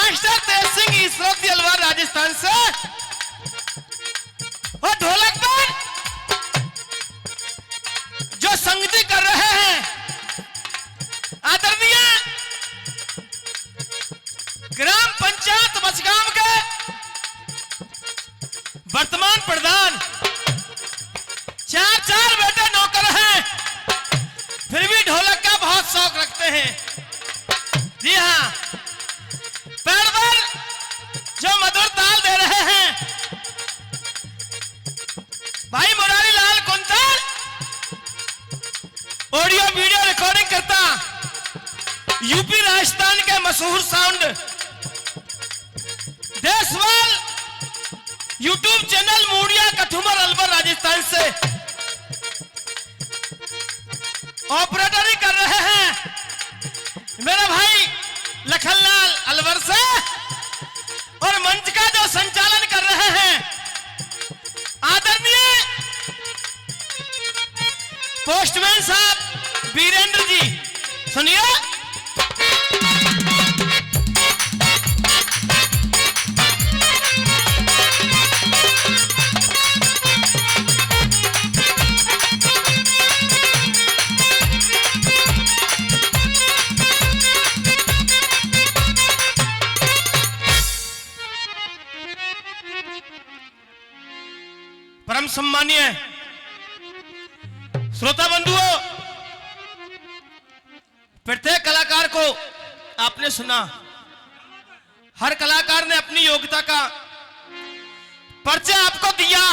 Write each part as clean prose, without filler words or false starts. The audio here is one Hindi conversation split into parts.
मास्टर तेज सिंह ईसरोती अलवर राजस्थान से। और ढोलक पर जो संगति कर रहे हैं आदरणीय ग्राम पंचायत बचगांव के वर्तमान प्रधान, चार बेटे नौकर हैं, फिर भी ढोलक का बहुत शौक रखते हैं। जी हाँ, पैर पर जो मधुर ताल दे रहे हैं भाई Murari Lal Kuntal, audio video recording करता, यूपी राजस्थान के मशहूर sound Deshwal YouTube channel Mudia Kathumar Alwar Rajasthan से ऑपरेटरी कर रहे हैं मेरा भाई लखनलाल अलवर से। और मंच का जो संचालन कर रहे हैं आदरणीय पोस्टमैन साहब वीरेंद्र जी, सुनिए। परम सम्मानीय श्रोता बंधुओं, प्रत्येक कलाकार को आपने सुना, हर कलाकार ने अपनी योग्यता का परिचय आपको दिया।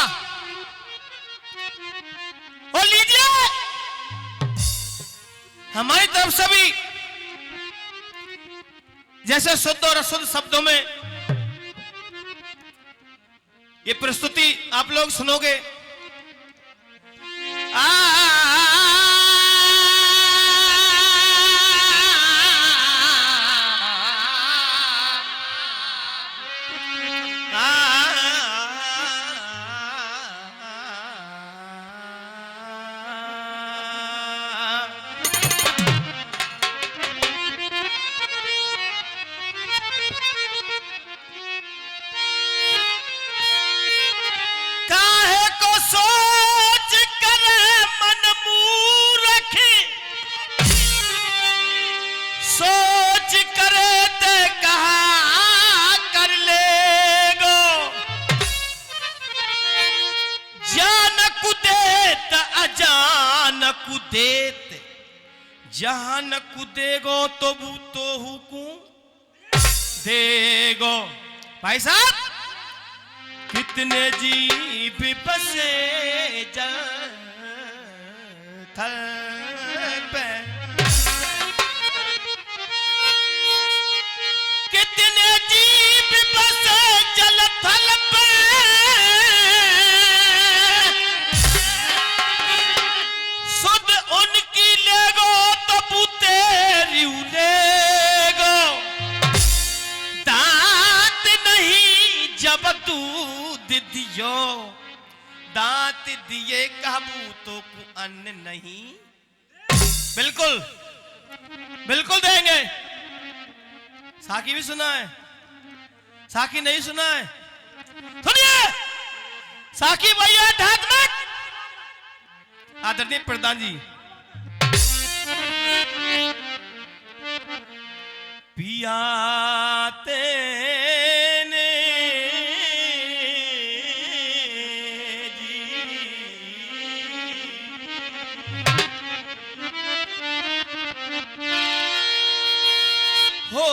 और लीजिए हमारी तरफ से भी जैसे शुद्ध और अशुद्ध शब्दों में ये प्रस्तुति आप लोग सुनोगे। देते जहां न कूदेगो तो हुकू देगो। भाई साहब, कितने जीव बसे जल थल पे, कितने जीव बसे जल थल पे, दांत नहीं जब दूध दियो, दांत दिए काबूतों को अन्न नहीं। बिल्कुल बिल्कुल देंगे। साकी भी सुना है, साकी नहीं सुना है, सुनिए। साकी भैया ढाकमत आदरणीय प्रधान जी, पियाते ने जी हो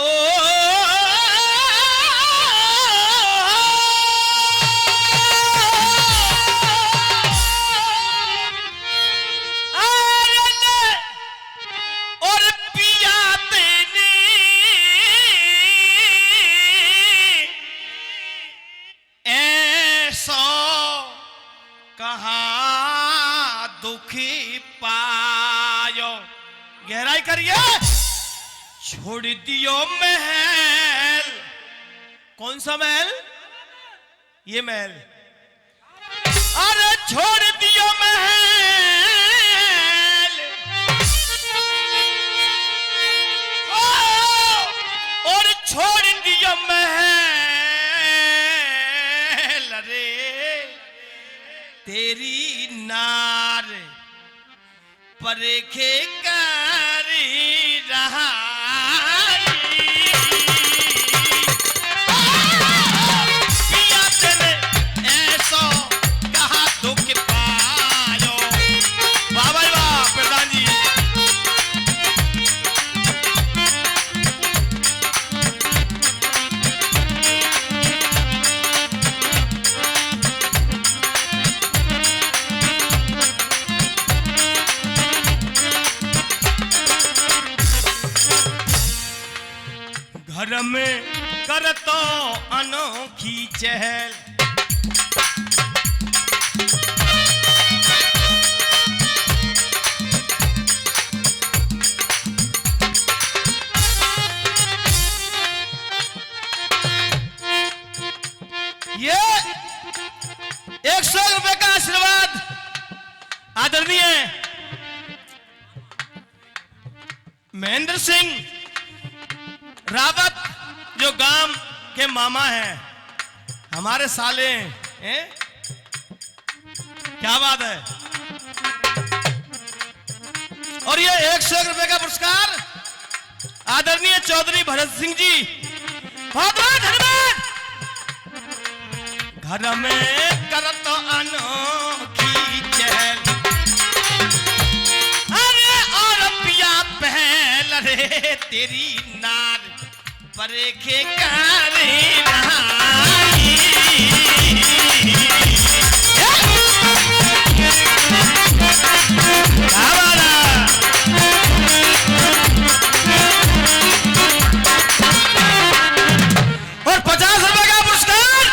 गहराई करिए। छोड़ दियो महल, कौन सा महल? ये महल। अरे छोड़ दियो महल, और छोड़ दियो महल परेखे करी रहा पिया तेने ऐसो कहा दुख पायो। वाह भाई वाह प्रधान जी। घर में कर तो अनोखी चहल ये 100 रुपए का आशीर्वाद आदरणीय महेंद्र सिंह रावत जो गांव के मामा हैं, हमारे साले हैं। क्या बात है। और ये 100 रुपए का पुरस्कार आदरणीय चौधरी भरत सिंह जी, बहुत बहुत धन्यवाद। घर में कर तो अनोखी चहल अरे और पिया पहल रे तेरी नार परेखे करी रहाई। और 50 रुपए का पुरस्कार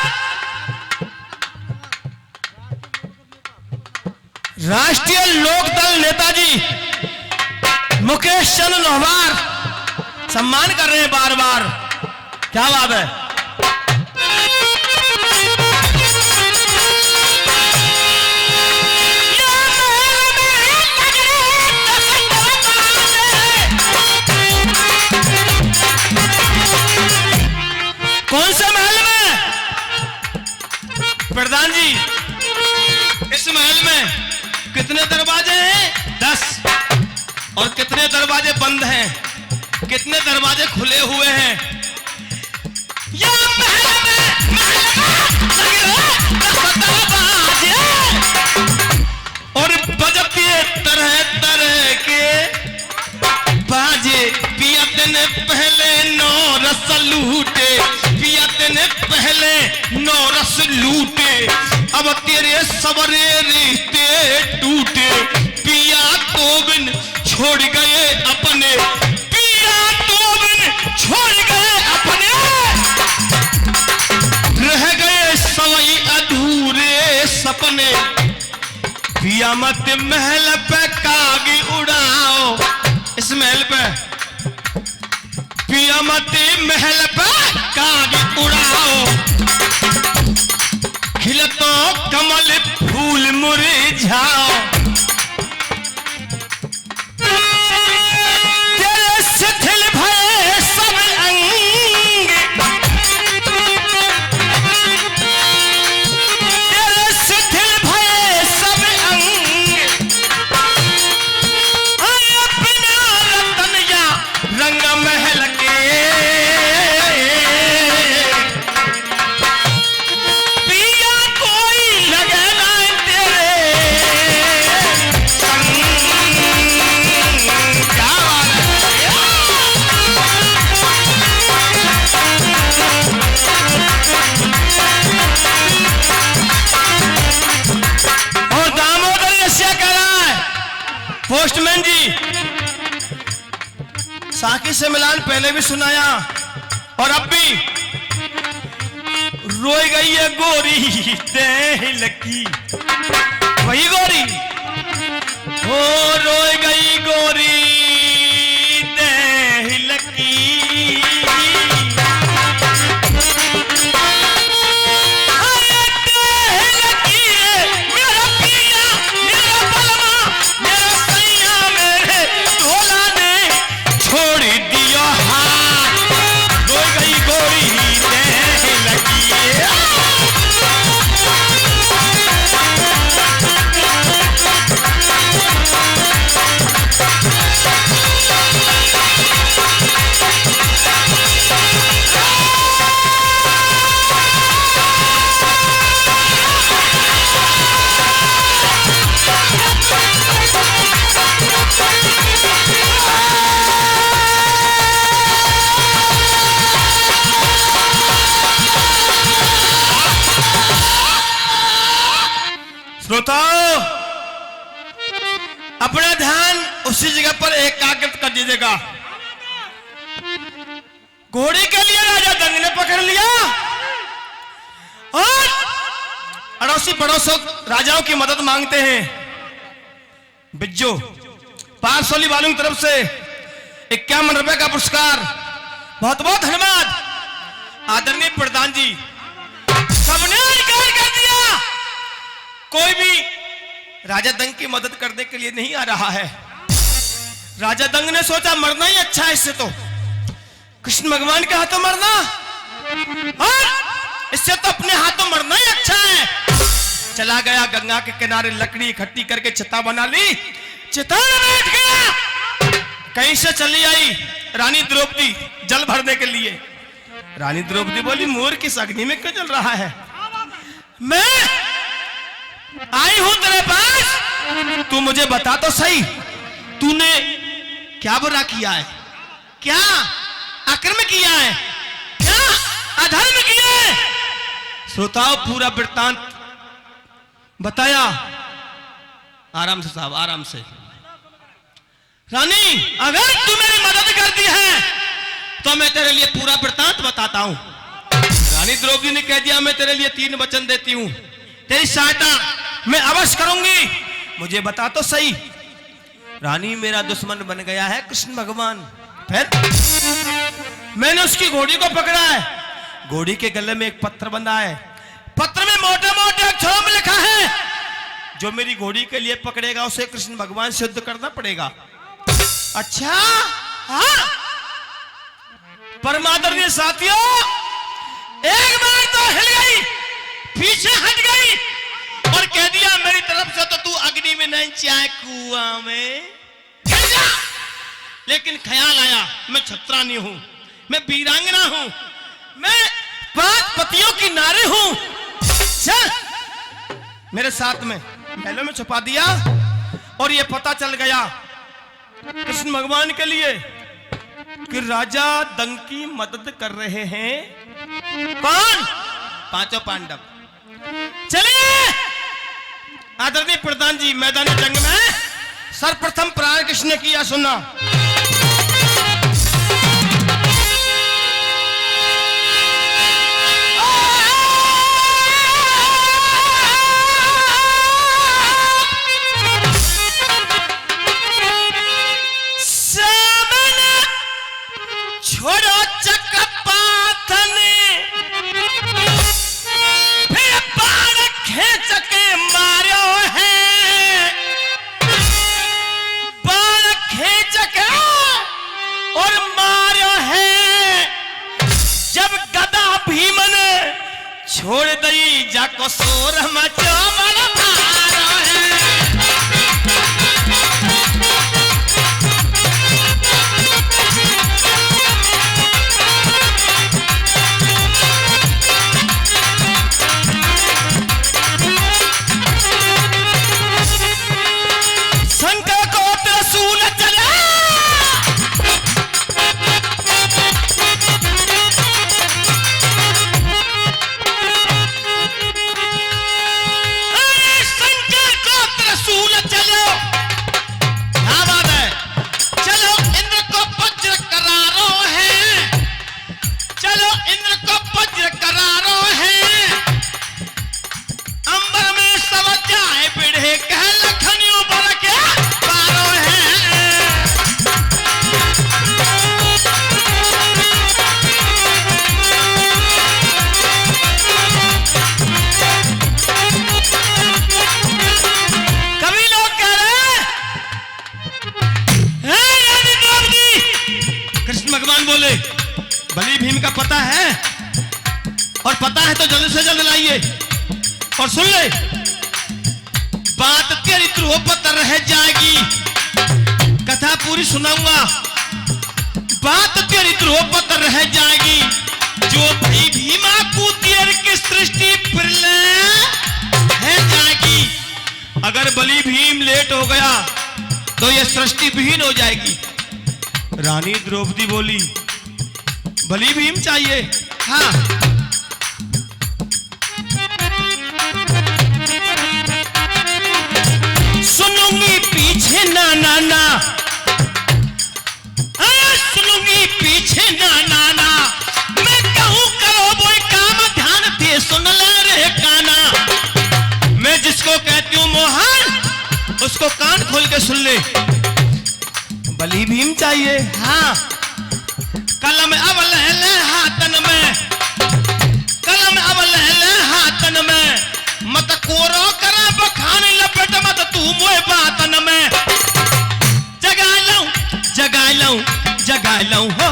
राष्ट्रीय लोकदल नेताजी मुकेश चंद्र लोहार सम्मान कर रहे हैं बार बार। क्या बात है। कौन से महल में प्रधान जी? इस महल में कितने दरवाजे हैं? 10। और कितने दरवाजे बंद हैं? कितने दरवाजे खुले हुए हैं? या महल में और बजते तरह तरह के बाजे। पिया ने पहले 9 रस लूटे, पिया ने पहले 9 रस लूटे। अब तेरे सबरे रिश्ते टूटे। पिया तो बिन छोड़ गए अपने, छोड़ गए अपने, रह गए सवई अधूरे सपने। पिया मत महल पे कागी उड़ाओ। इस महल पे पिया मत महल पे कागी उड़ाओ। खिलतो कमल फूल मुरझाओ। तेरे शिथिल भय सब अंग, तेरे शिथिल भय सब अंग। बिना रतन या रंग महल के पिया कोई लगे ना तेरे संग। क्या और दामोदर यश्या कह रहा है पोस्टमैन जी। साकी से मिलान पहले भी सुनाया और अब भी। रोई गई है गोरी दिल की, वही गोरी हो रोई गई गोरी दिल की। श्रोताओं, अपना ध्यान उसी जगह पर एकाग्रित कर दीजिएगा। घोड़ी के लिए राजा दंग ने पकड़ लिया और अड़ोसी पड़ोसों राजाओं की मदद मांगते हैं। बिज्जू पारसोली वालों की तरफ से 51 रुपए का पुरस्कार, बहुत बहुत धन्यवाद। आदरणीय प्रधान जी, सबने इनकार कर दिया। कोई भी राजा दंग की मदद करने के लिए नहीं आ रहा है। राजा दंग ने सोचा मरना ही अच्छा है, इससे तो कृष्ण भगवान के हाथों मरना, और इससे तो अपने हाथों मरना ही अच्छा है। चला गया गंगा के किनारे, लकड़ी इकट्ठी करके चिता बना ली, चिता में बैठ गया। कहीं से चली आई रानी द्रौपदी जल भरने के लिए। रानी द्रौपदी बोली, मोर किस अग्नि में क्यों जल रहा है? मैं आई हूं तेरे पास, तू मुझे बता तो सही, तूने क्या बुरा किया है? क्या अक्रम किया है? क्या अधर्म किया है? श्रोताओं, पूरा वृत्तांत बताया। आराम से साहब, आराम से। रानी, अगर तू मेरी मदद करती है तो मैं तेरे लिए पूरा वृत्तांत बताता हूं। रानी द्रौपदी ने कह दिया, मैं तेरे लिए 3 वचन देती हूं, तेरी सहायता मैं अवश्य करूंगी, मुझे बता तो सही। रानी, मेरा दुश्मन बन गया है कृष्ण भगवान। फिर मैंने उसकी घोड़ी को पकड़ा है, घोड़ी के गले में एक पत्र बंधा है, पत्र में मोटे मोटे अक्षरों में लिखा है, जो मेरी घोड़ी के लिए पकड़ेगा उसे कृष्ण भगवान से युद्ध करना पड़ेगा। अच्छा, हाँ। परमादरणीय साथियों, एक बार तो हिल गई, पीछे हट गई और कह दिया, मेरी तरफ से तो तू अग्नि में नहीं, चाहे कुआं में गिर जा। लेकिन ख्याल आया, मैं छत्रानी हूं, मैं वीरांगना हूं, मैं 5 पतियों की नारी हूं। चल मेरे साथ में, महलों में छुपा दिया और ये पता चल गया कृष्ण भगवान के लिए कि राजा दंग की मदद कर रहे हैं। कौन? 5 पांडव। चलिए आदरणीय प्रधान जी, मैदान जंग में सर्वप्रथम प्रहार किसने किया सुना? छोड़ो चक्रपातन, फिर बाण खींच के मारो है, बाण खींच के और मारो है। जब गदा भीम ने छोड़ दी, जाको सोर मचो मन मारो है। बलि भीम का पता है, और पता है तो जल्द से जल्द लाइए। और सुन ले, बात तेरी ध्रुवपत्र रह जाएगी, कथा पूरी सुनाऊंगा। बात तेरी ध्रुवपत्र रह जाएगी, जो भी भीमा कुतीर की सृष्टि है जाएगी। अगर बलि भीम लेट हो गया तो यह सृष्टि विहीन हो जाएगी। रानी द्रौपदी बोली, बलि भीम चाहिए? हाँ। पीछे ना ना ना, सुनूंगी पीछे ना ना ना, मैं कहूँ करो वो काम ध्यान दे सुन ले रे काना। मैं जिसको कहती हूँ मोहन उसको कान खोल के सुन ले। बली भीम चाहिए, हाँ कलम अब लहले हाथन में, कलम अब लहले हाथन में, मत कोरो करा बखानी लपेट मत तू मोए बातन में। जगा लऊं जगा लऊं जगा लऊं हो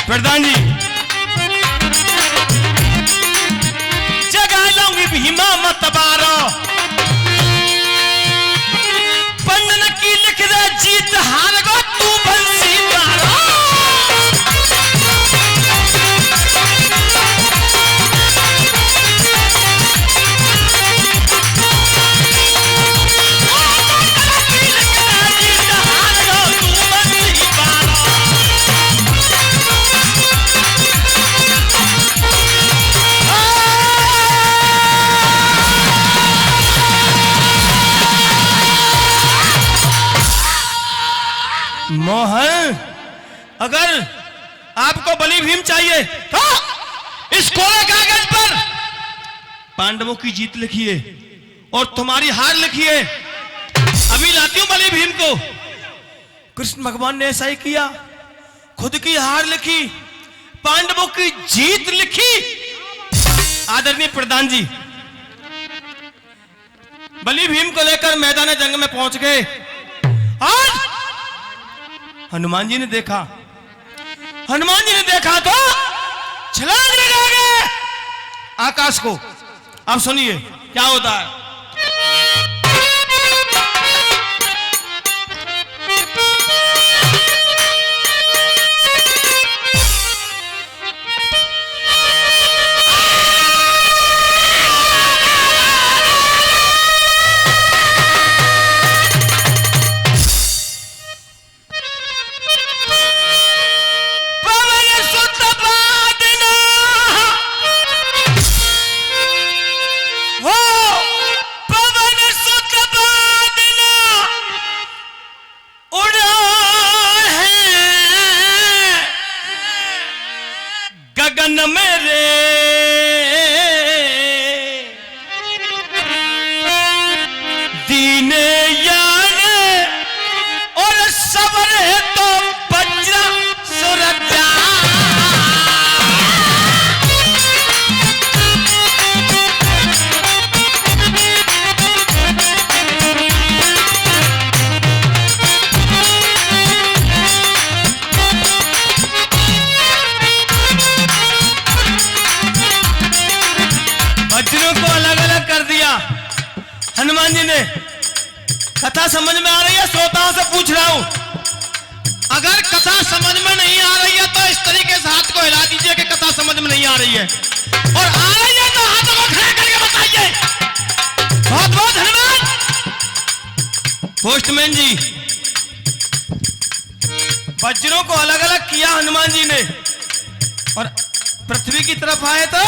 प्रधान जी, जगा लऊंगी भीमा मत बारो, बंधन की लिख दे जीत हार गो तू बंसी मारो। मोहन अगर आपको बली भीम चाहिए तो इस कोरे कागज पर पांडवों की जीत लिखिए और तुम्हारी हार लिखिए। अभी लाती हूं बली भीम को। कृष्ण भगवान ने ऐसा ही किया, खुद की हार लिखी, पांडवों की जीत लिखी। आदरणीय प्रधान जी बली भीम को लेकर मैदान जंग में पहुंच गए और हनुमान जी ने देखा, हनुमान जी ने देखा तो छलांग लगा गए आकाश को। अब सुनिए क्या होता है। हनुमान जी ने कथा समझ में आ रही है? श्रोताओं से पूछ रहा हूं, अगर कथा समझ में नहीं आ रही है तो इस तरीके से हाथ को हिला दीजिए कि कथा समझ में नहीं आ रही है, और आ रही है तो हाथों को खड़े करके बताइए। बहुत बहुत धन्यवाद। पोस्टमैन जी वज्रों को अलग अलग किया हनुमान जी ने, और पृथ्वी की तरफ आए तो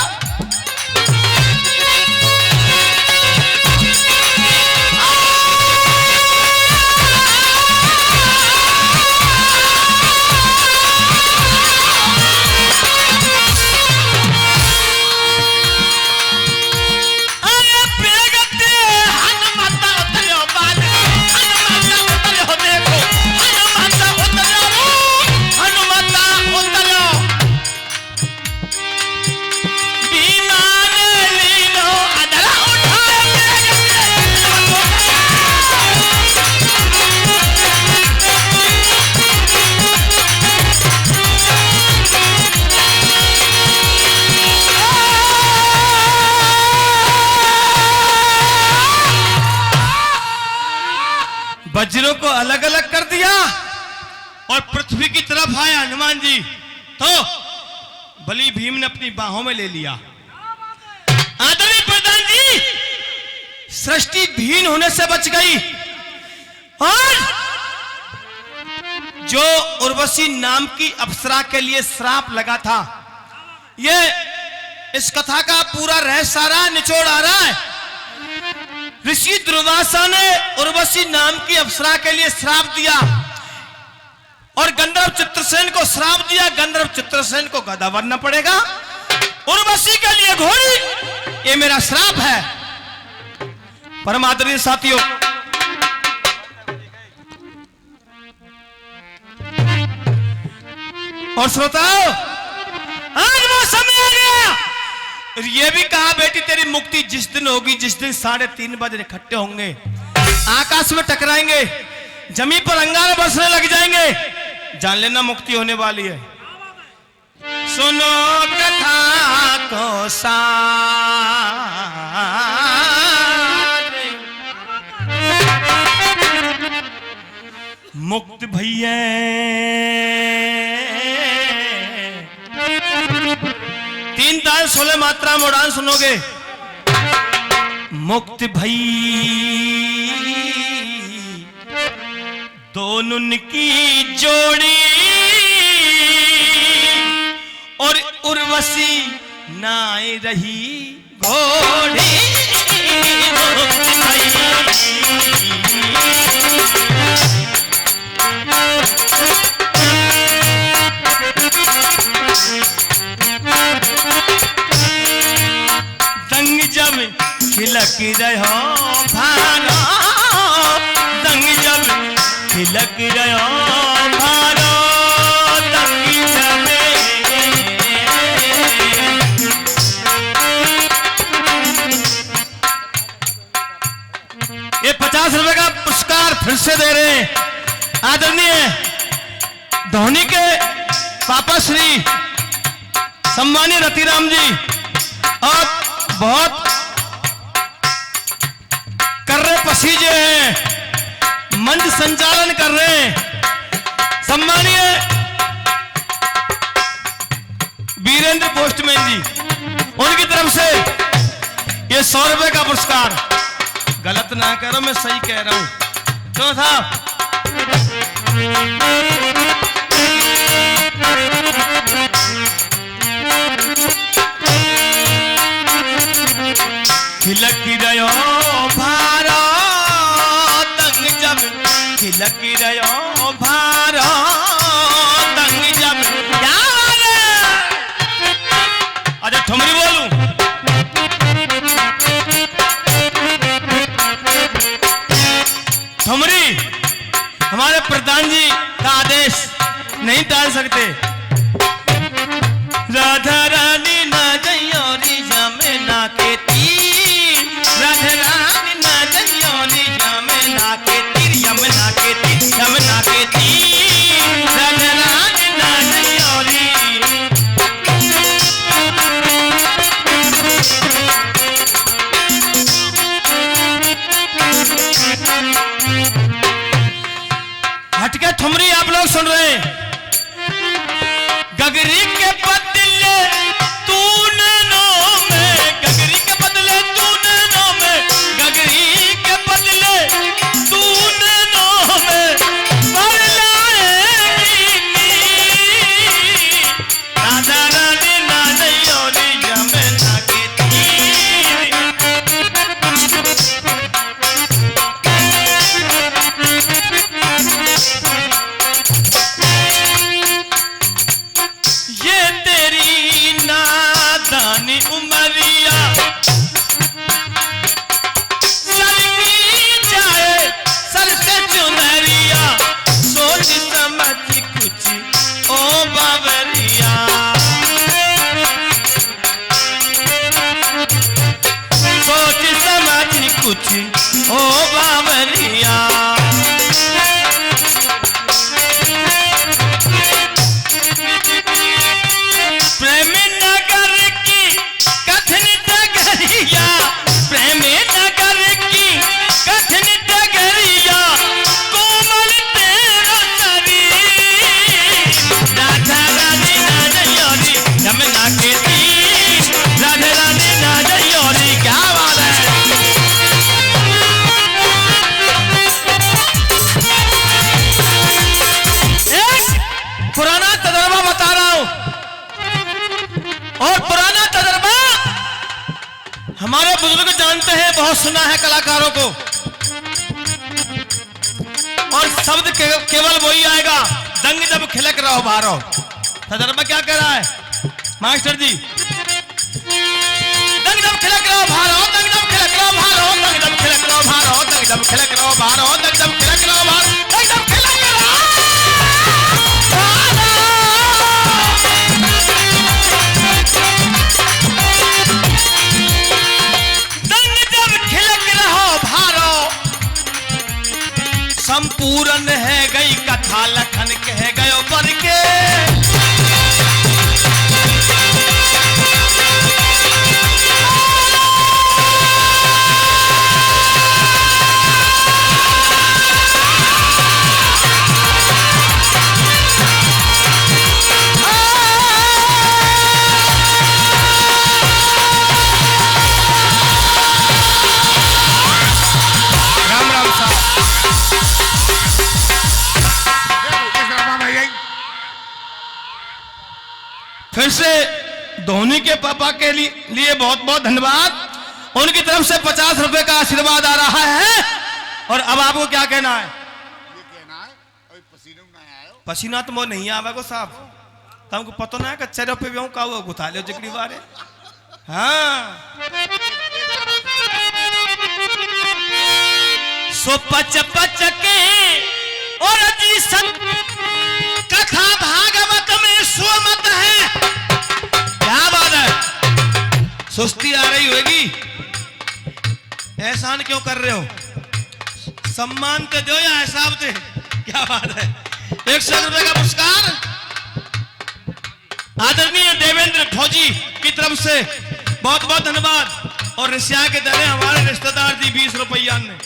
वज्रों को अलग अलग कर दिया और पृथ्वी की तरफ आए हनुमान जी तो बली भीम ने अपनी बाहों में ले लिया। आदरणीय प्रधान जी सृष्टि भीन होने से बच गई, और जो उर्वशी नाम की अप्सरा के लिए श्राप लगा था, ये इस कथा का पूरा रहस्य सारा निचोड़ आ रहा है। ऋषि दुर्वासा ने उर्वशी नाम की अप्सरा के लिए श्राप दिया और गंधर्व चित्रसेन को श्राप दिया। गंधर्व चित्रसेन को गधा बनना पड़ेगा, उर्वशी के लिए घोड़ी। ये मेरा श्राप है। परम आदरणीय साथियों, और श्रोताओ, आज वो समय आ गया। और ये भी कहा बेटी तेरी मुक्ति जिस दिन होगी, जिस दिन 3:30 बजे इकट्ठे होंगे, आकाश में टकराएंगे, जमीन पर अंगारे बरसने लग जाएंगे, जान लेना मुक्ति होने वाली है। सुनो कथा को मुक्त भैया 3 ताल 16 मात्रा में उड़ान सुनोगे। मुक्त भई दोनों की जोड़ी और उर्वशी नाय रही घोड़ी। दंग जब खिलक रहो भारो, दंग जब खिलक रहो भारो, दंग जब। ये 50 रुपए का पुरस्कार फिर से दे रहे हैं आदरणीय धोनी के पापा श्री सम्मानीय रतिराम जी, और बहुत कर रहे पसीजे हैं, मंच संचालन कर रहे हैं सम्मानीय वीरेंद्र पोस्टमैन जी, उनकी तरफ से ये 100 रुपए का पुरस्कार। गलत ना करो, मैं सही कह रहा हूं। तो साहब खिलक रहो भारो, दंग जब खिलक रहो भारो, दंग जब। अच्छा ठुमरी बोलूं? ठुमरी हमारे प्रधान जी का आदेश नहीं टाल सकते। राधा रानी ना जयोरी जामे ना के तीर, राधा रानी ना जयोरी जामे ना के तीर, यमुना के तीर, यमुना के तीर, राधा रानी ना जयोरी। हटके ठुमरी आप लोग सुन रहे हैं। गगरी के बदले तूने नो में, गगरी के बदले तूने नो में, गगरी के बदले तूने नो में पर लाएगी नी। राधा रानी ना जयोरी यमुना के तीर। बहुत सुना है कलाकारों को, और शब्द केवल वही आएगा, दंग जब खिलक रहो भारो। तजर्बा क्या कह रहा है मास्टर जी? दंग जब खिलक रहो भारो, दंग जब खिलक रहो भारो, दंग जब खिलक रहो भारो, दंग जब खिलक रहो भारो, दंग जब खिलक रहो भारो, दंग जब खिलक रहो भारो। संपूर्ण है गई कथा, लखन कह गयो पर के। फिर से धोनी के पापा के लिए बहुत बहुत धन्यवाद। उनकी तरफ से 50 रुपए का आशीर्वाद आ रहा है। और अब आपको क्या कहना है? ये कहना है अभी पसीना ना आयो। पसीना तो वो नहीं आवेगो साहब, तो हमको पता ना है कच्चे रुपये भी का हुआ गुथा लो जिकड़ी बारे। हाँ सो पच पच के और जी संत कथा भागवत में सोमत है। क्या बात है? सुस्ती आ रही होगी, एहसान क्यों कर रहे हो? सम्मान तो दो या हिसाब दे। क्या बात है? 100 रुपए का पुरस्कार आदरणीय देवेंद्र फौजी की तरफ से बहुत बहुत धन्यवाद। और रिश्या के दरे हमारे रिश्तेदार जी 20 रुपया ने।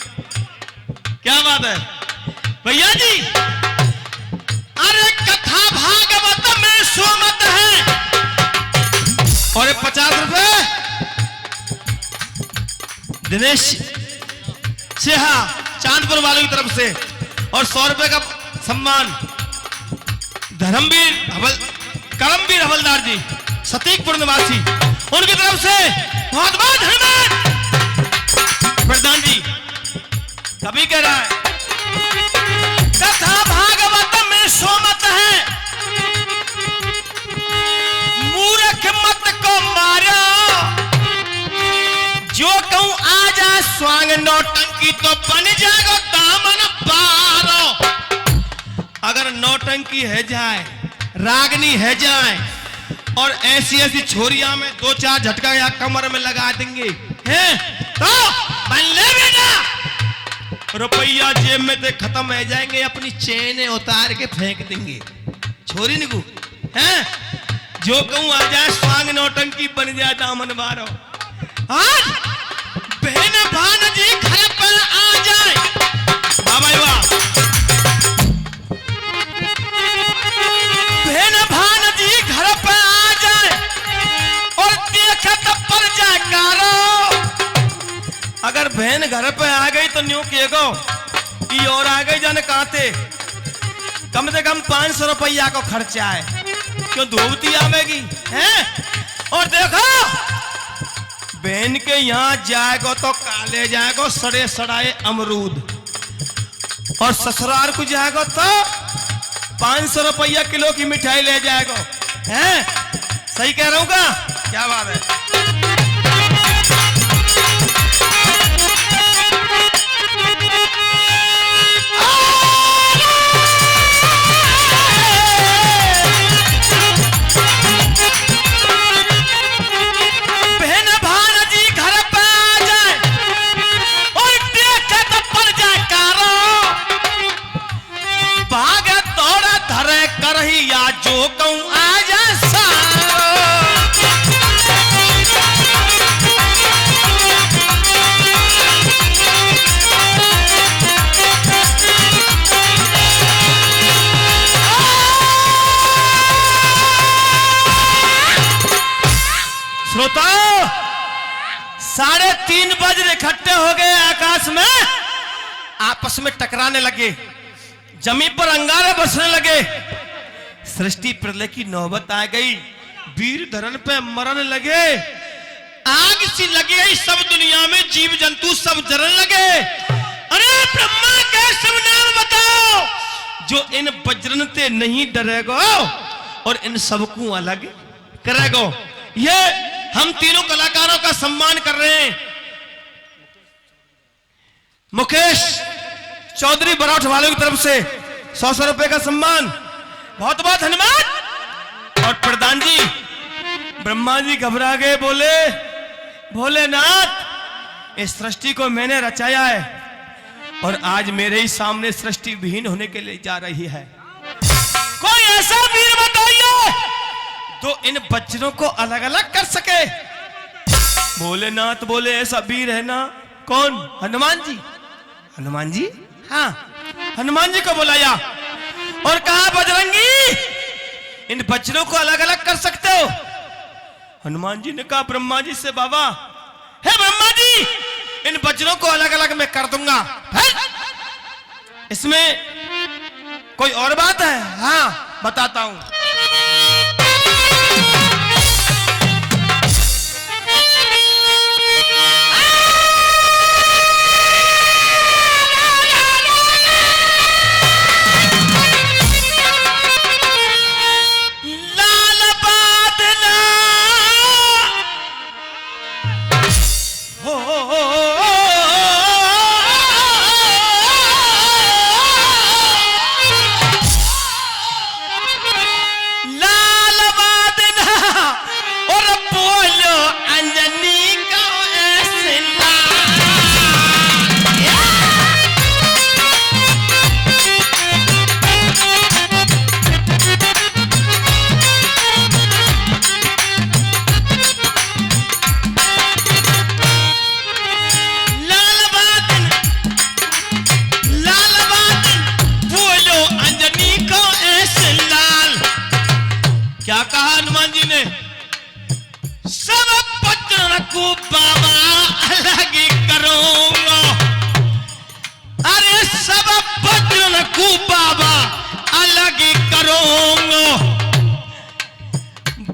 क्या बात है भैया जी? अरे कथा भागवत में सोमत है। और 50 रुपए दिनेश सिहा चांदपुर वालों की तरफ से, और 100 रुपए का सम्मान करमवीर हवलदार जी सतीकपुर निवासी, उनकी तरफ से बहुत बहुत धन्यवाद। प्रधान जी कभी कह रहा है कथा भागवत में सोमत है, मूर्ख मत को मारो, जो कहूं आ जा स्वांग नौटंकी तो बन जाएगा दामन पारो। अगर नौटंकी है जाए, रागनी है जाए, और ऐसी ऐसी छोरियां में 2-4 झटका या कमर में लगा देंगे हैं, तो बन ले बेटा, रुपया जेब में से खत्म हो जाएंगे, अपनी चेन उतार के फेंक देंगे। छोरी निकू हैं, जो कहूं आ जाए स्वांग नौटंकी बन जाए दामन बारो। आज बहन भान जी घर पर आ जाए, बाबा वाह, बहन भान जी घर पर आ जाए और देखत पर जाए कारो। अगर बहन घर पे आ गई तो न्यू केगो ई और आ गई जाने काते, कम से कम 500 रुपया को खर्चा है, क्यों धोबती आवेगी हैं। और देखो बहन के यहाँ जाएगो तो काले जाएगो सड़े सड़ाए अमरूद, और ससुराल को जाएगो तो 500 रुपया किलो की मिठाई ले जाएगो हैं। सही कह रहा हूँ का? क्या बात है? या जो कहूं आ जा सारो। श्रोताओ 3:30 बजे इकट्ठे हो गए, आकाश में आपस में टकराने लगे, जमीन पर अंगारे बसने लगे, सृष्टि प्रलय की नौबत आ गई, वीर धरण पे मरने लगे। आग सी लगी है सब दुनिया में, जीव जंतु सब जलन लगे। अरे ब्रह्मा के सब नाम बताओ जो इन वज्रन ते नहीं डरेगो और इन सबको अलग करेगो। ये हम तीनों कलाकारों का सम्मान कर रहे हैं। मुकेश चौधरी बरौठ वालों की तरफ से 100 रुपए का सम्मान, बहुत बहुत धन्यवाद। और प्रधान जी, ब्रह्मा जी घबरा गए, बोले भोलेनाथ इस सृष्टि को मैंने रचाया है और आज मेरे ही सामने सृष्टि विहीन होने के लिए जा रही है। कोई ऐसा वीर बताइए तो इन वज्रों को अलग अलग कर सके। भोलेनाथ बोले ऐसा वीर है ना। कौन? हनुमान जी। हनुमान जी? हाँ, हनुमान जी को बुलाया और कहा बजरंगी इन वज्रों को अलग अलग कर सकते हो। हनुमान जी ने कहा ब्रह्मा जी से, बाबा हे ब्रह्मा जी इन वज्रों को अलग अलग मैं कर दूंगा। इसमें कोई और बात है? हाँ बताता हूं।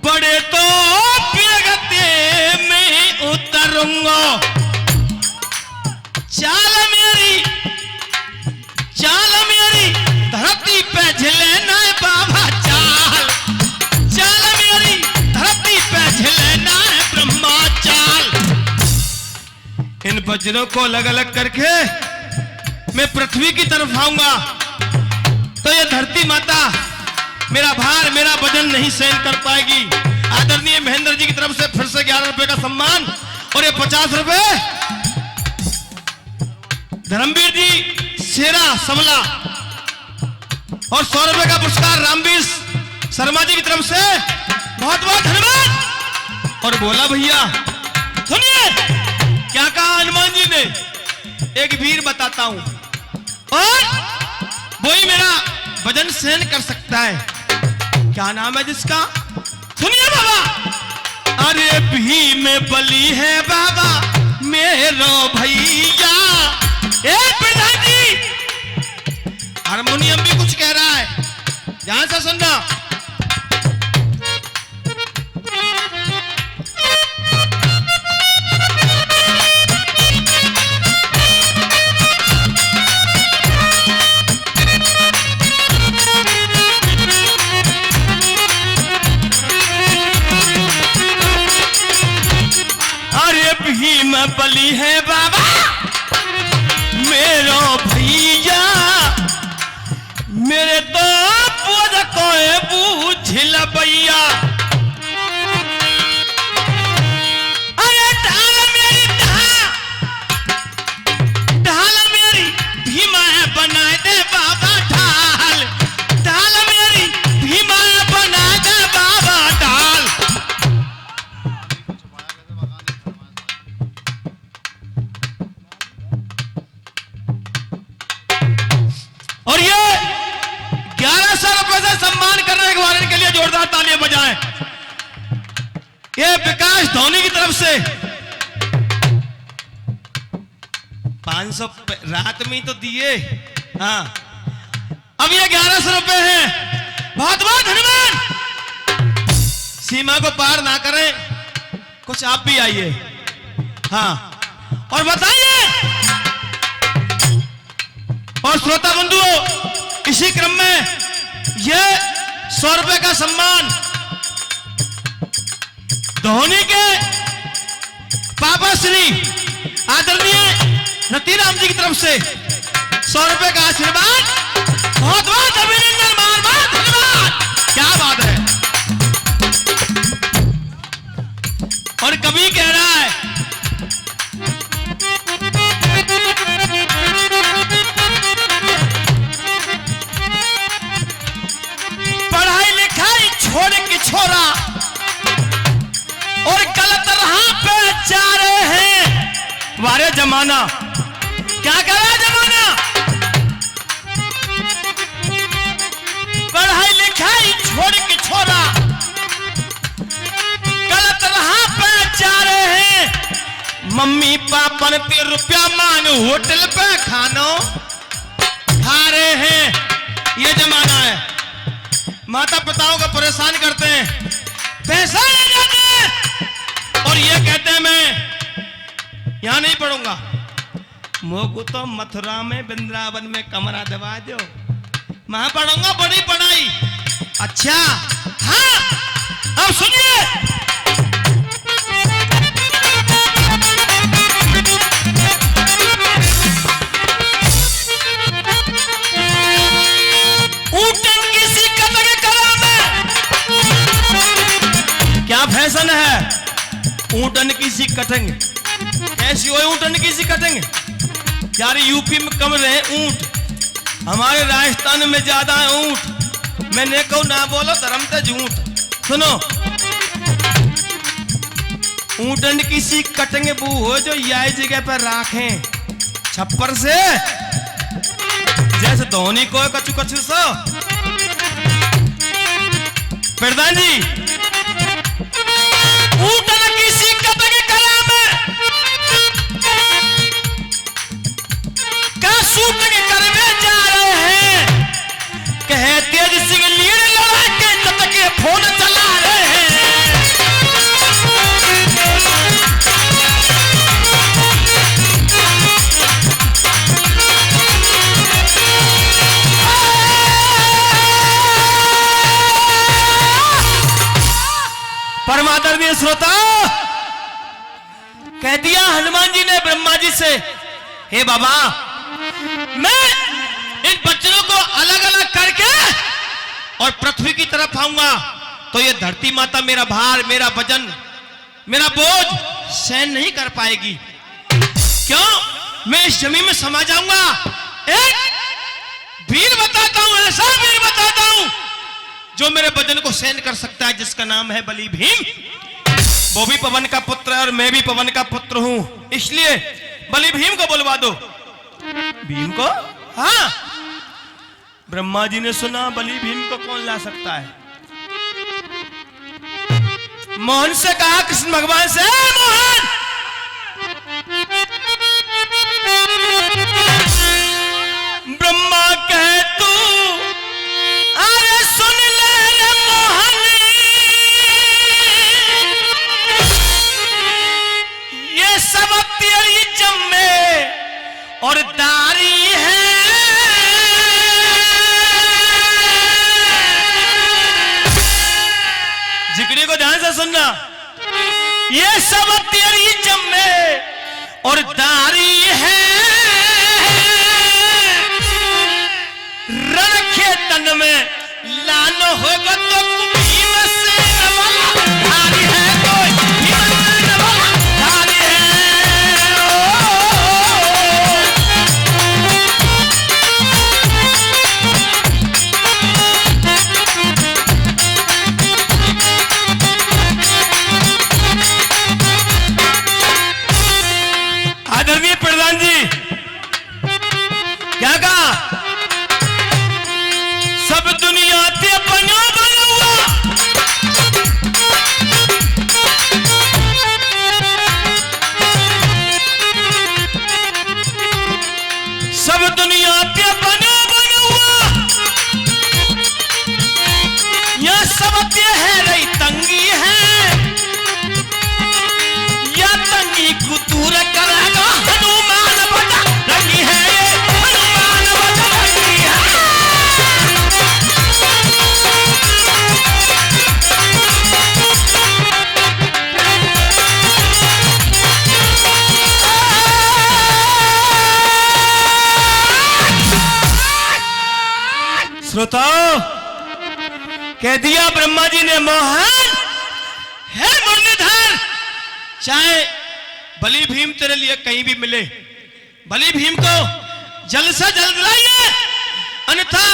बड़े तो बेगते में उतरूंगा। चाल मेरी धरती पे झिले ना बाबा, चाल मेरी धरती पे झिले ना ब्रह्मा चाल। इन वज्रों को अलग अलग करके मैं पृथ्वी की तरफ आऊंगा तो ये धरती माता मेरा भार मेरा वजन नहीं सहन कर पाएगी। आदरणीय महेंद्र जी की तरफ से फिर से 11 रुपए का सम्मान और ये 50 रुपए धर्मवीर जी शेरा समला और 100 रुपए का पुरस्कार रामवीर शर्मा जी की तरफ से बहुत बहुत धन्यवाद। और बोला भैया सुनिए क्या कहा हनुमान जी ने, एक वीर बताता हूं और वही मेरा वजन सहन कर सकता है। क्या नाम है जिसका? सुनिए बाबा। अरे भीम बली है बाबा मेरो भैया। प्रधान जी हारमोनियम भी कुछ कह रहा है, ध्यान से सुनना। भीम बली है बाबा मेरो भैया, मेरे तो पूज कोई बूझिल भैया। अरे ढाल मेरी भीमा बना दे बाबा, ढाल मेरी भीमा बना दे बाबा ढाल। और ये 1100 रुपए से सम्मान करने के वाले के लिए जोरदार तालियां बजाएं। ये विकास धोनी की तरफ से 500 रात में तो दिए। हाँ अब ये 1100 रुपए हैं, बहुत बहुत धन्यवाद। सीमा को पार ना करें, कुछ आप भी आइए। हाँ, और बताइए। और श्रोता बंधुओं, इसी क्रम में ये 100 रुपए का सम्मान धोनी के पापा श्री आदरणीय रतिराम जी की तरफ से 100 रुपए का आशीर्वाद। बहुत बहुत अभिनंदन, बहुत बहुत धन्यवाद। क्या बात है। और कवि कह रहा है, पढ़ाई लिखाई छोड़ के छोरा और गलत राह पे जा रहे हैं। वारे जमाना, क्या कर रहा है जमाना। पढ़ाई लिखाई छोड़ के छोरा गलत राह पे जा रहे हैं। मम्मी पापा ने ₹3 मांग होटल पे खानो खा रहे हैं। ये जमाना है। माता पिताओं को परेशान करते हैं, पैसा ले जाते हैं और ये कहते हैं मैं यहां नहीं पढ़ूंगा, मोको तो मथुरा में वृंदावन में कमरा दबा दो, मैं पढ़ूंगा बड़ी पढ़ाई। अच्छा हाँ, अब सुनिए। ऊटन किसी कदर करा में क्या फैशन है। ऊटन किसी कटेंगे, कैसी हो ऊटन किसी कटेंगे। यार यूपी में कम रहे ऊंट, हमारे राजस्थान में ज्यादा है ऊंट। मैंने कहो ना बोलो धर्म ते झूठ। सुनो, ऊटन किसी कटेंगे वो हो जो यही जगह पर राखें छप्पर से, जैसे धोनी को कचू कचू सो। प्रधान जी, ऊटन किसी कटेंगे कला में का सूट के करवे जा रहे हैं। कहे तेज सिंह लीड लड़ा के तटके फोन चला रहे हैं। परमादरणीय श्रोता, कह दिया हनुमान जी ने ब्रह्मा जी से, हे बाबा मैं इन बच्चों को अलग अलग करके और पृथ्वी की तरफ आऊंगा तो ये धरती माता मेरा भार, मेरा वजन, मेरा बोझ सहन नहीं कर पाएगी। क्यों? मैं इस जमीन में समा जाऊंगा। एक वीर बताता हूं, ऐसा वीर बताता हूं जो मेरे वजन को सहन कर सकता है, जिसका नाम है बलि भीम। वो भी पवन का पुत्र है और मैं भी पवन का पुत्र हूं, इसलिए बलि भीम को बुलवा दो। भीम को? हाँ। ब्रह्मा जी ने सुना बलि भीम को कौन ला सकता है। मोहन से कहा, कृष्ण भगवान से, मोहन ब्रह्मा कहे तू अरे सुन ले रे मोहन, ये सब तेरी जम्मे और दारी है। जिगरी को ध्यान से सुनना, ये सब तेरी जम्मे और दारी है। रण के तन में लाल होगा तो भीम से वाला धारी है, कोई भीम से वाला धारी है। आदरणीय प्रधान जी, क्या कहा? सब दुनिया ते बना बना हुआ श्रोताओ, कह दिया ब्रह्मा जी ने, मोहन है मुरलीधर, चाहे बलि भीम तेरे लिए कहीं भी मिले, बलि भीम को जल्द से जल्द लाइए, अन्यथा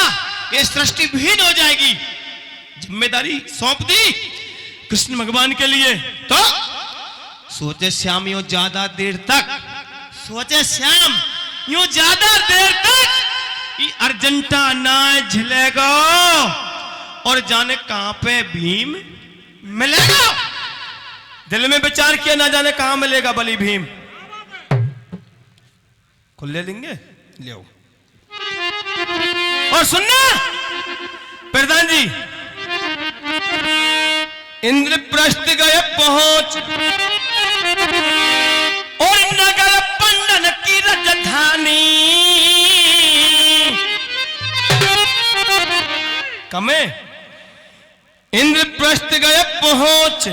ये सृष्टि विहीन हो जाएगी। जिम्मेदारी सौंप दी कृष्ण भगवान के लिए। तो सोचे श्याम यूं ज्यादा देर तक, सोचे श्याम यूं ज्यादा देर तक ये अर्जेंटा ना झिलेगा और जाने कहां पे भीम मिलेगा। दिल में विचार किया, ना जाने कहां मिलेगा बलि भीम। खुले लेंगे ले आओ। और सुनना प्रधान जी, इंद्रप्रस्थ गए पहुंच और नगर पंडन की राजधानी। कमे इंद्रप्रस्थ गए पहुंच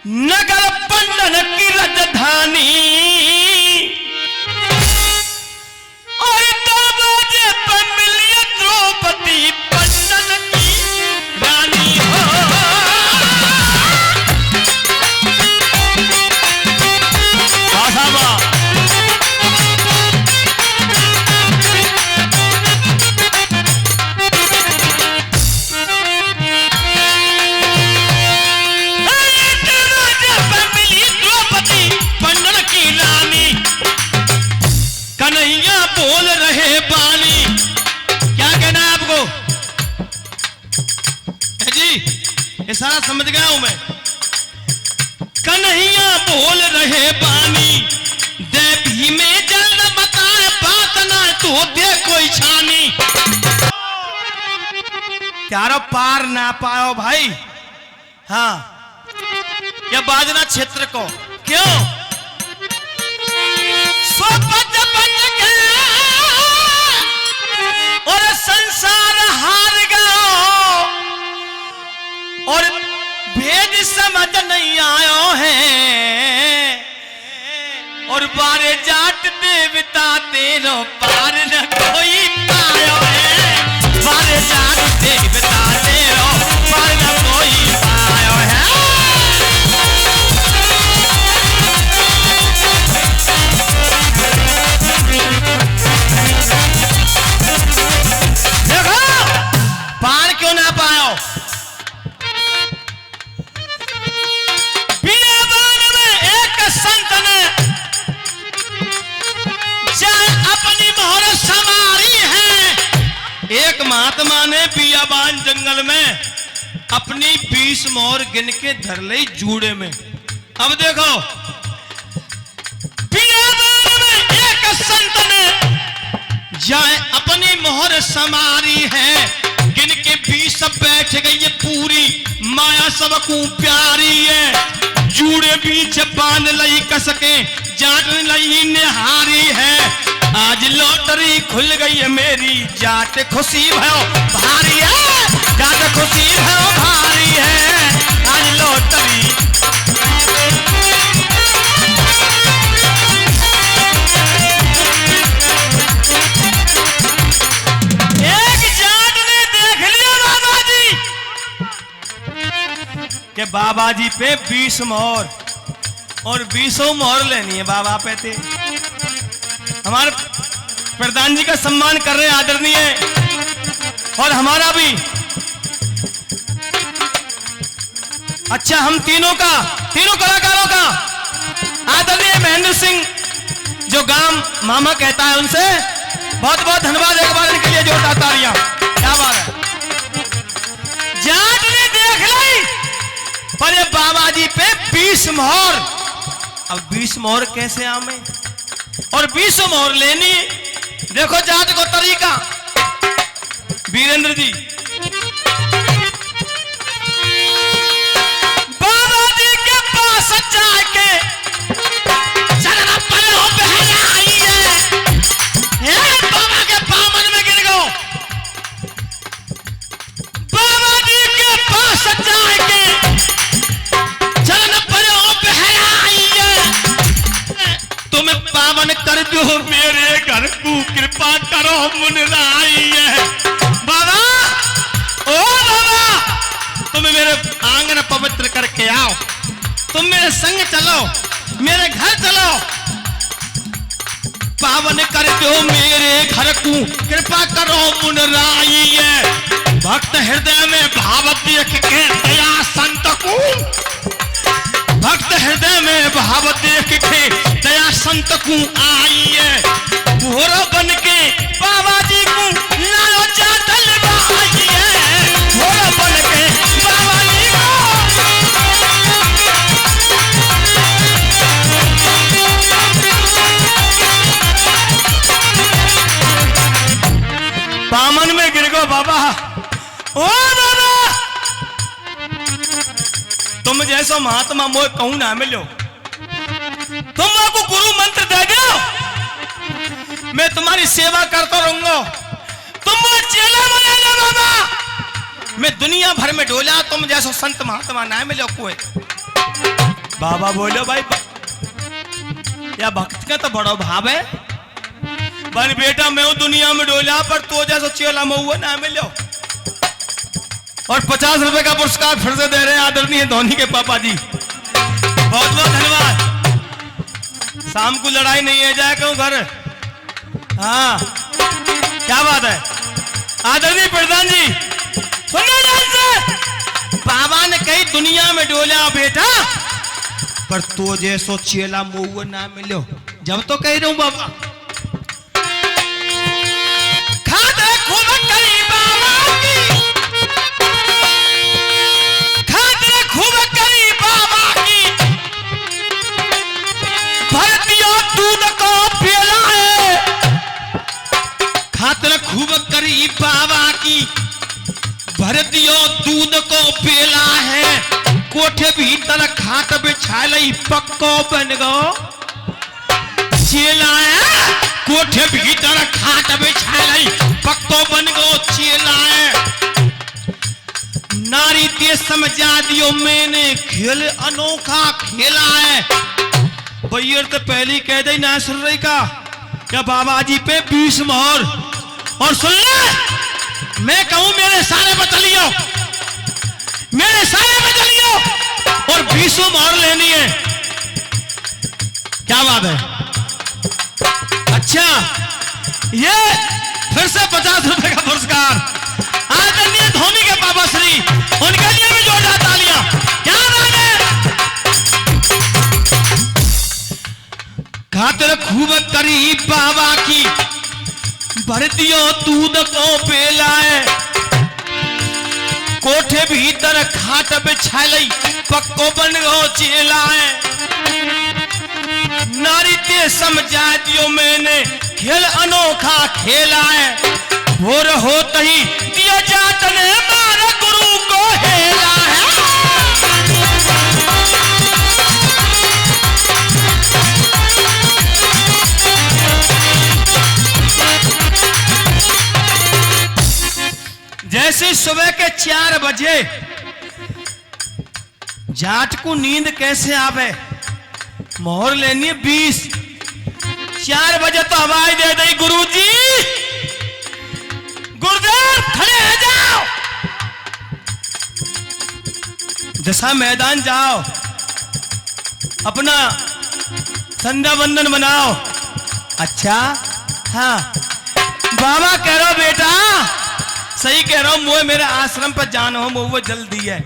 नगर पंडन की राजधानी और दरवाजे पर मिली द्रौपदी पंडन की रानी हो। आसाबा कन्हैया बोल रहे बानी। क्या कहना है आपको जी? ये सारा समझ गया हूं मैं। कन्हैया बोल रहे बानी, देवी में जल बताए बात ना तो दे कोई छानी। त्यारो पार ना पाओ भाई। हाँ, यह बाजना क्षेत्र को क्यों और संसार हार गयो और भेद समझ नहीं आयो है और बारे जाट देवता तेरो पार न कोई पायो है। बारे जाट देवता तेरो पार न कोई पायो है। पार क्यों ना पाओ? बियाबान में एक संत ने जय अपनी मोहर समारी है। एक महात्मा ने बियाबान जंगल में अपनी 20 मोहर गिन के धर ली जूड़े में। अब देखो, बियाबान में एक संत ने जय अपनी मोहर समारी है, गिन के 20 बैठ गई ये पूरी माया सबको प्यारी है। जूड़े बीच बांध लई कसके जाट लई निहारी है। आज लॉटरी खुल गई है मेरी, जाट खुशी भयो भारी है। जाट खुशी भयो भारी है, आज लॉटरी। कि बाबा जी पे 20 मोहर और 20 मोहर लेनी है बाबा पे थे। हमारे प्रधान जी का सम्मान कर रहे हैं आदरणीय, और हमारा भी। अच्छा, हम तीनों कलाकारों का आदरणीय महेंद्र सिंह जो गांव मामा कहता है, उनसे बहुत बहुत धन्यवाद एक बार इनके लिए जोरदार तालियां। क्या बात है। जाट ने देख ली पर ये बाबा जी पे 20 मोहर। अब 20 मोहर कैसे आमे और 20 मोहर लेनी। देखो जाट को तरीका, वीरेंद्र जी। बाबा जी के पास जाके चरण पलो बहराइए, बाबा के पामन में गिर गो। बाबा जी के पास जाके चरण पलो बहराइए, तुम्हें पावन कर दो मेरे घर को, कृपा करो मुनराई है। बाबा, ओ बाबा, तुम मेरे आंगन पवित्र करके आओ, तुम मेरे संग चलो, मेरे घर चलो, पावन कर दो मेरे घर को, कृपा करो मुनराई है। भक्त हृदय में भाव देख के दया संत को, भक्त हृदय में भाव देख के दया संत को आई है। भोर बन के बाबा जी को लाओ जातल बाई है। भोर बन के बाबा जी को बामन में गिर गो बाबा। ओ बाबा, तुम जैसो महात्मा मोह कहूं ना मिलो, तुम को गुरु मंत्र दे दो, मैं तुम्हारी सेवा करता रहूंगा, तुम चेला बना लो बाबा। मैं दुनिया भर में डोला, तुम जैसो संत महात्मा ना मिलो कोई। बाबा बोलो भाई, या भक्त का तो बड़ा भाव है। बन बेटा, मैं दुनिया में डोला, पर तो जैसा चेला मऊआ ना मिलो। और 50 रुपए का पुरस्कार फिर से दे रहे हैं आदरणीय धोनी के पापा जी, बहुत बहुत धन्यवाद। शाम को लड़ाई नहीं है, जाए कहूं घर। हाँ, क्या बात है आदरणीय प्रधान जी, सुनना ध्यान से। बाबा ने कही दुनिया में डोला बेटा, पर तो जैसो चेला मऊआ ना मिलो। जब तो कह रहा हूं बाबा, खूब करी बाबा की, भर दियो दूध को पेला है। कोठे भीतर खाट बिछा लई, पक्को बन गो चेला है। कोठे भीतर खाट बिछा लई, पक्को बन गो चेला है। नारी ते समझा दियो, मैंने खेल अनोखा खेला है। भैया तो पहली कह दे ना सुन रही का, क्या बाबा जी पे 20 मोहर। और सुन ले, मैं कहूं मेरे सारे बचलियो, मेरे सारे बचलियो, और 20 मोहर लेनी है। क्या बात है? अच्छा, ये फिर से 50 रुपए का पुरस्कार आदरणीय धोनी के पापा श्री, उनके लिए भी जोरदार तालियां। क्या बात है? खातिर खूब करी बाबा की, भर दियो दूध को पेला है। कोठे भीतर खाट बिछा लई, पक्को बन गो चेला है। नारी ते समझा दियो, मैंने खेल अनोखा खेला है। भोर होते ही दिया जात ने मारा गुरु को हेला है। जैसे सुबह के 4 बजे जाट को नींद कैसे आवे, मोहर लेनी है 20। 4 बजे तो आवाज दे दी, गुरुजी, गुरुदेव खड़े हो जाओ, दशा मैदान जाओ, अपना संध्या वंदन बनाओ। अच्छा, हाँ बाबा कह रहा बेटा, सही कह रहा हूं, मुझे मेरे आश्रम पर जाना हो, वो जल्दी है।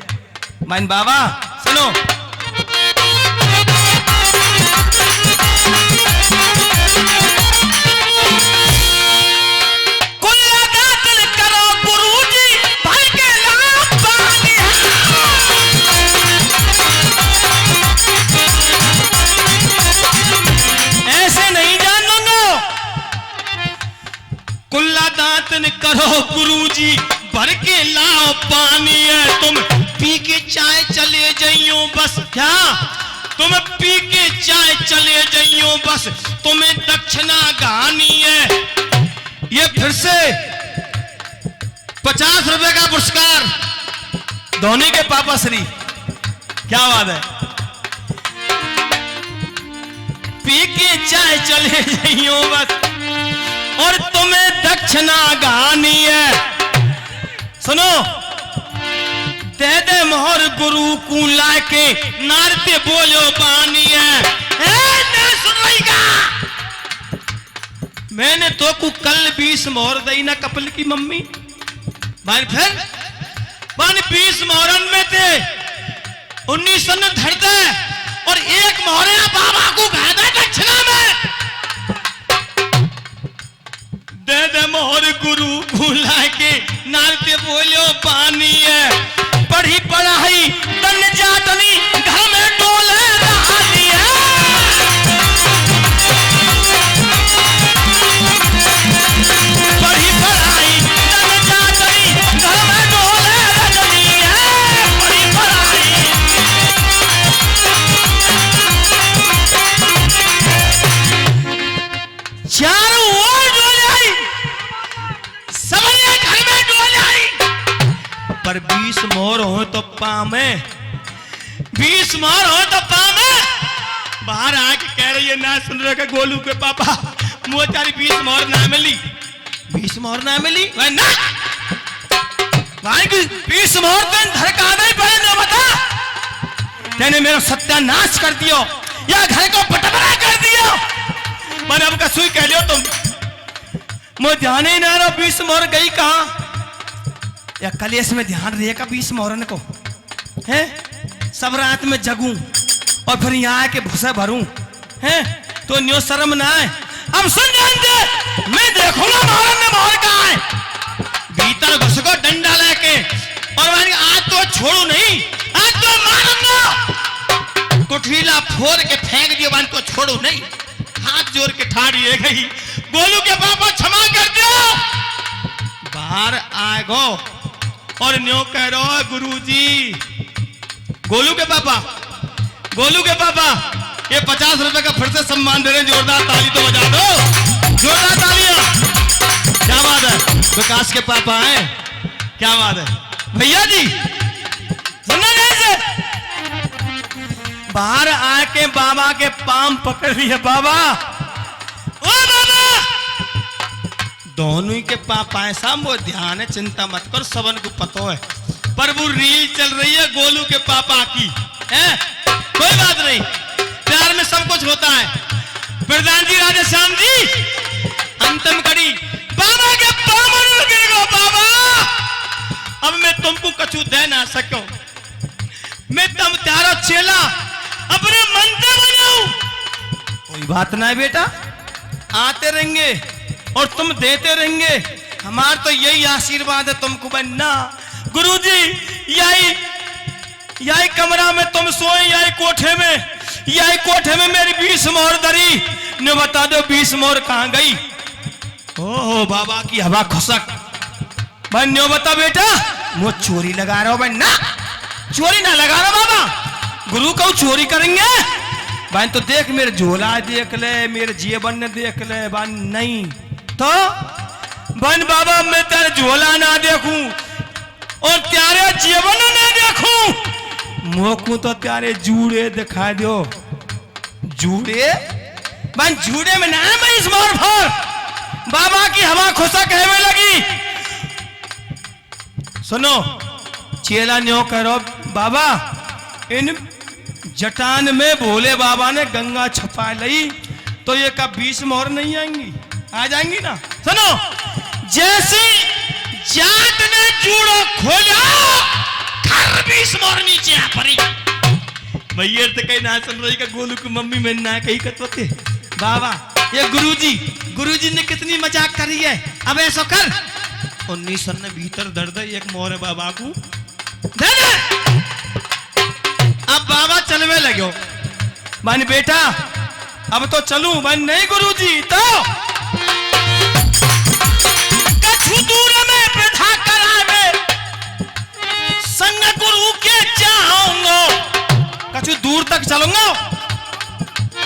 मान बाबा सुनो, करो गुरुजी, भाई के लाभ पानी है। ऐसे नहीं जान दूंगा। कुल्ला दातन करो गुरुजी, भर के लाओ पानी है। तुम पी के चाय चले जाइयो बस। क्या तुम पी के चाय चले जाइयो बस, तुम्हें दक्षिणा गानी है। ये फिर से 50 रुपए का पुरस्कार धोनी के पापा श्री। क्या बात है? पी के चाय चले जाइयो बस, और तुम्हें दक्षिणा गानी है। सुनो, दे दे मोहर गुरु को लाके नारते बोलो बानी है। ना सुन रही का मैंने तो को कल 20 मोहर दई ना कपिल की मम्मी भाई, फिर 20 मोहरन में थे 19 ने धर दे और एक मोहरे बाबा को गादा दक्षिणा में दे दे मोहर गुरु भूला के नारते बोलो पानी है। पढ़ी पढ़ाई तन जातनी घर में डोले रहानी है। पढ़ी पढ़ाई तन जातनी घर में डोले रजनी है। पढ़ी पढ़ाई चारों ओर डोलाई, सबने घर में डोलाई, पर 20 मोहर हो तो पामे, 20 मोहर हो तो पामे। बाहर आके कह रही है ना सुन रहे गोलू के पापा मुझे तारी 20 मोहर ना मिली, 20 मोहर ना मिली भाई ना भाई 20 मोहर तेन धड़का नहीं पड़े ना बता। तेने मेरा सत्यानाश कर दियो या घर को बटबरा कर दियो। मैंने अब कसुई कह लियो तुम, मुझे ध्यान ही ना रहा 20 मोहर गई कहां या कलेश में ध्यान रहेगा 20 मोहरन को है। सब रात में जगूं और फिर यहाँ आके भूसा भरूं है तो न्यो शर्म ना है। अब सुन जानते मैं देखूंगा मोहरन में मोहर कहाँ है। भीतर घुस को डंडा लेके और मैंने आज तो छोड़ू नहीं, आज तो मारूंगा। कुठीला फोड़ के फेंक दियो, मान तो छोड़ू नहीं। हाथ जोड़ के ठाड़ी है गई, गोलू के पापा क्षमा कर दो। बाहर आएगो और न्यो कह रहा है गुरुजी, गोलू के पापा ये 50 रुपए का फिर से सम्मान दे रहे हैं। जोरदार ताली तो बजा दो, जोरदार तालियां। क्या बात है, विकास के पापा हैं, क्या बात है भैया जी। सुनना कैसे बाहर आके बाबा के पाम पकड़ लिए। बाबा ओ बाबा, दोनों ही के पापा ऐसा वो ध्यान है, चिंता मत कर, सबन को पतो है। पर वो रील चल रही है गोलू के पापा की है, कोई बात नहीं, प्यार में सब कुछ होता है। प्रधान जी राधे श्याम जी अंतिम कड़ी बाबा के पामन गिर गो। बाबा अब मैं तुमको कछु दे ना सको, मैं तुम त्यारा चेला अपने मन से बनाऊं। कोई बात ना है बेटा, आते रहेंगे और तुम देते रहेंगे, हमार तो यही आशीर्वाद है तुमको बनना। गुरुजी यही कमरा में तुम सोए, यही कोठे में मेरी 20 मोहर धरी ने बता दो 20 मोहर कहां गई। ओहो बाबा की हवा खुशक बन्यो बता बेटा, मुझ चोरी लगा रहा हो बनना, चोरी ना लगा रहा बाबा, गुरु को चोरी करेंगे बन तो देख मेरे झोला देख ले, मेरे जीवन ने देख ले बन। नहीं तो बन बाबा मैं तेरे झोला ना देखूं और तेरे जीवन ना देखूं, मोकू तो तेरे जूड़े दिखा दो। जूड़े बन जूड़े में ना मैं इस मोर पर बाबा की हवा खुशक है में लगी। सुनो चेला न्यो करो बाबा, इन जटान में भोले बाबा ने गंगा छुपा ली तो ये कब 20 मोहर नहीं आएंगी, आ जाएंगी ना। सुनो जैसी जात ने जूड़ो खोला 20 मोहर नीचे आ पड़ी। भैया तो कहीं ना सुन रही का गोलू की मम्मी में ना कहीं कतवते बाबा ये गुरुजी ने कितनी मजाक करी है। अब ऐसा कर 19 ने भीतर दर्द एक मोहर बाबा को दे दे। अब बाबा चलवे लगे बन बेटा, अब तो चलूं बन। नहीं गुरुजी तो कछु दूर में प्रथा करावे संग गुरु के चाहूंगा, कछु दूर तक चलूंगा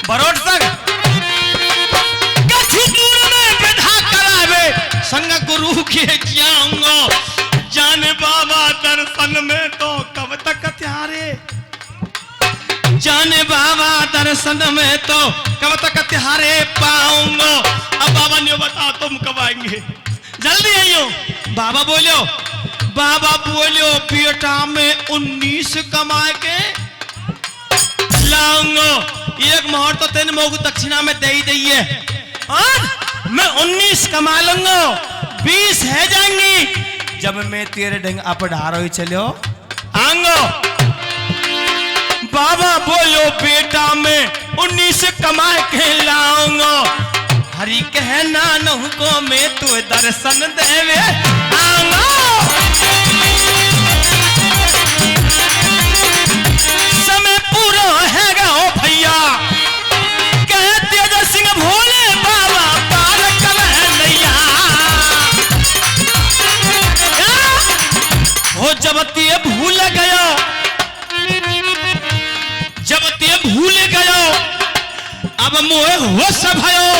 बरोड तक, कछु दूर में प्रथा करावे संग गुरु के चाहूंगा, जाने बाबा दर्शन में तो कब तक त्यारे, जाने बाबा दर्शन में तो कब तक तिहारे पाऊंगा। अब बाबा ने बता तुम कब आएंगे, जल्दी आइयो। बाबा बोलो बेटा में 19 कमा के लाऊंगा। एक मोहर तो तेन मोगु दक्षिणा में दे ही दइए, और मैं 19 कमा लूंगा, 20 है जाएंगी। जब मैं तेरे ढंग आप ढारो ही चलो आंगो। बाबा बोलो बेटा में 19 कमा के लाऊंगा। हरि कहना नहु को मैं तू दर्शन देवे आंगो। समय पूरा है गा ओ भैया, कह तेज सिंह भोले बाबा पार कर नैया। हो जब ते भूल गयो, जब ते भूल गयो, अब मोह होश भयो।